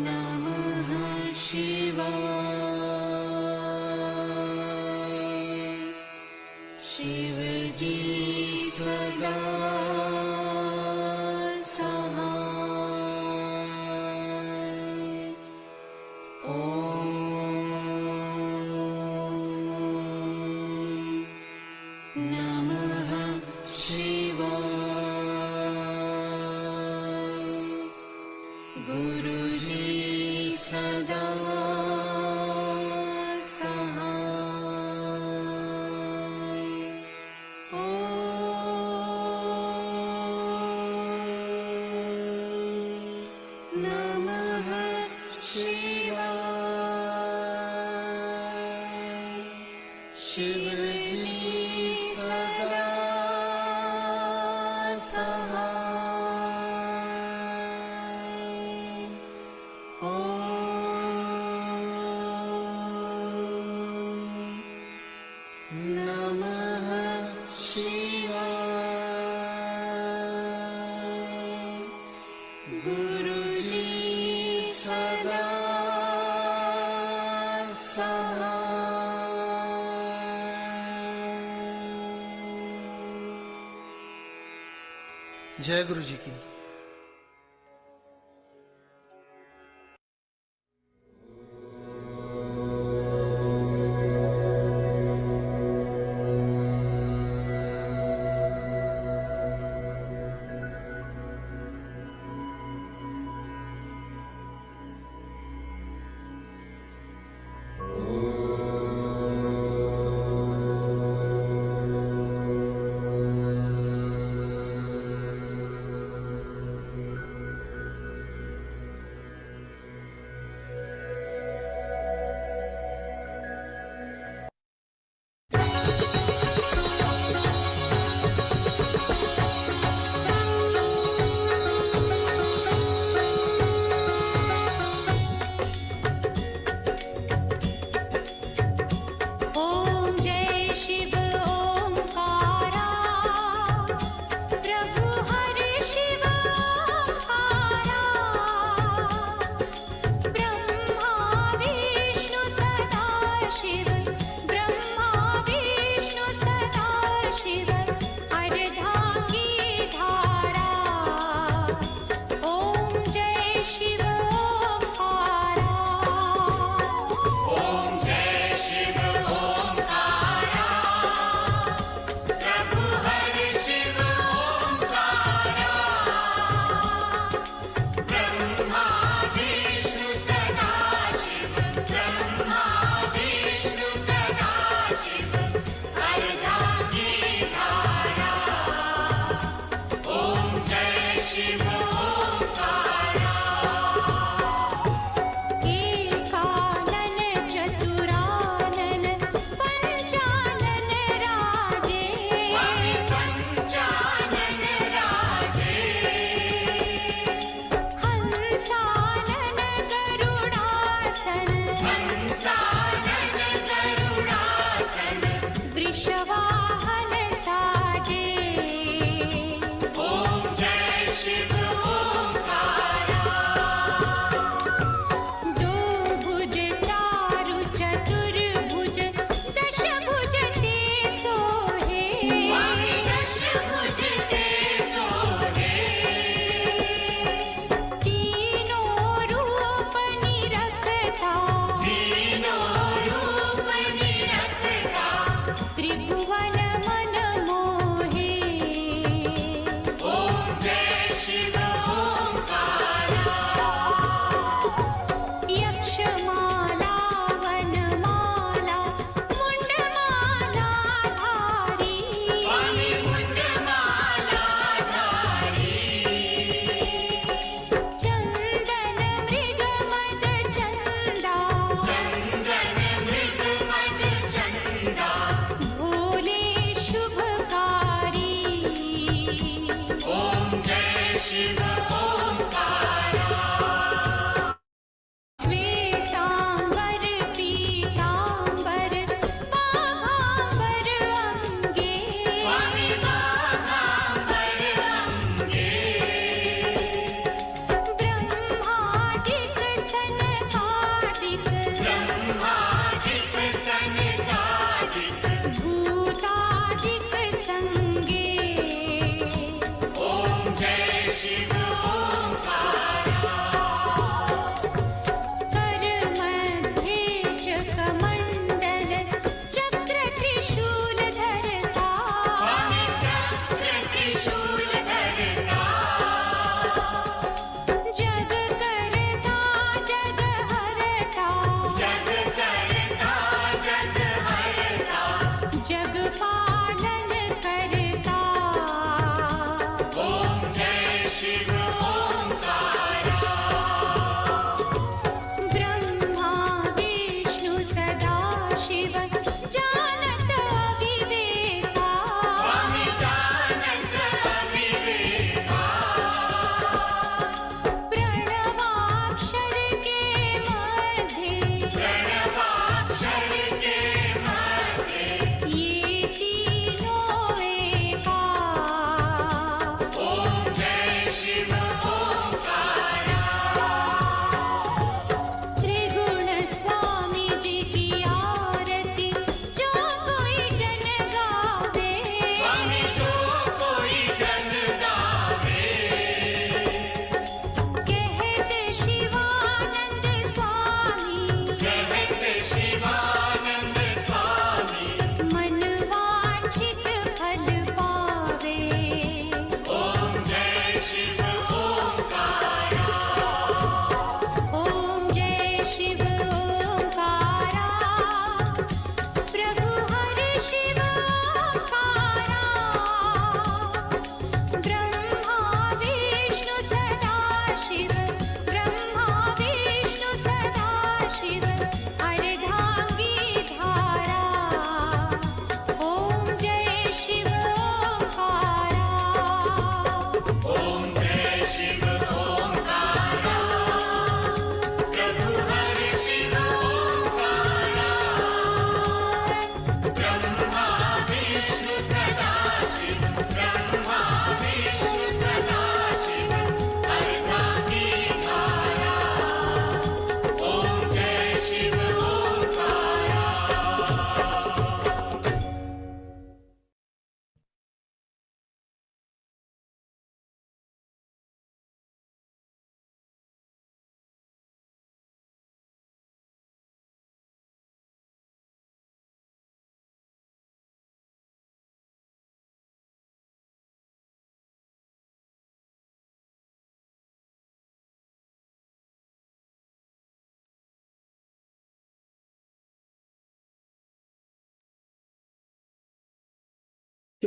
नमः शिवाय शिवजी सदा नमः शिवाय गुरुजी सदा नमः शिवाय शिवजी सदा नमः शिवाय गुरुजी सदा सहाय। जय गुरु जी की। शिव ब्रह्मा विष्णु सदा शिव अर्धांगी धारा ओम जय शिव ओंकारा ओम जय शिव ओंकारा प्रभु हरि शिव ओंकारा ब्रह्मा विष्णु सदा शिव ब्रह्मा विष्णु सदा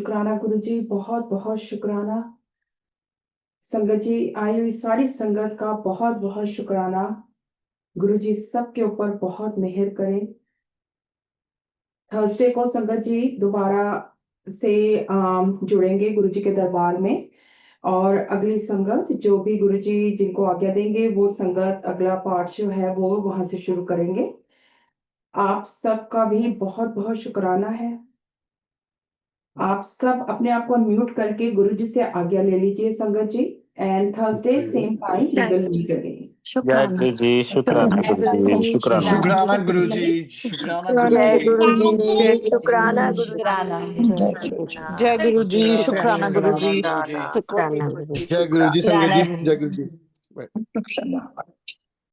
शुक्राना गुरु जी, बहुत बहुत शुक्राना। संगत जी, आई हुई सारी संगत का बहुत बहुत शुक्राना। गुरु जी सबके ऊपर बहुत मेहर करें। थर्सडे को संगत जी दोबारा से जुड़ेंगे गुरु जी के दरबार में, और अगली संगत जो भी गुरु जी जिनको आज्ञा देंगे वो संगत अगला पाठ जो है वो वहां से शुरू करेंगे। आप सबका भी बहुत बहुत शुक्राना है। आप सब अपने आप को म्यूट करके गुरु जी से आज्ञा ले लीजिए संगत जी। And Thursday same time we will meet again. जय गुरु जी, शुक्राना जय गुरु गुरु जी, जी, शुक्राना। शुक्राना गुरु शुक्राना। जी, शुक्राना गुरु जय जी। गुरु जी, शुक्राना गुरु शुक्राना। जय गुरु जी, शुक्राना गुरु जी। शुक्राना गुरु जी। जय गुरु जी संगत जी, शुक्राना। जय गुरु जी। शुक्राना।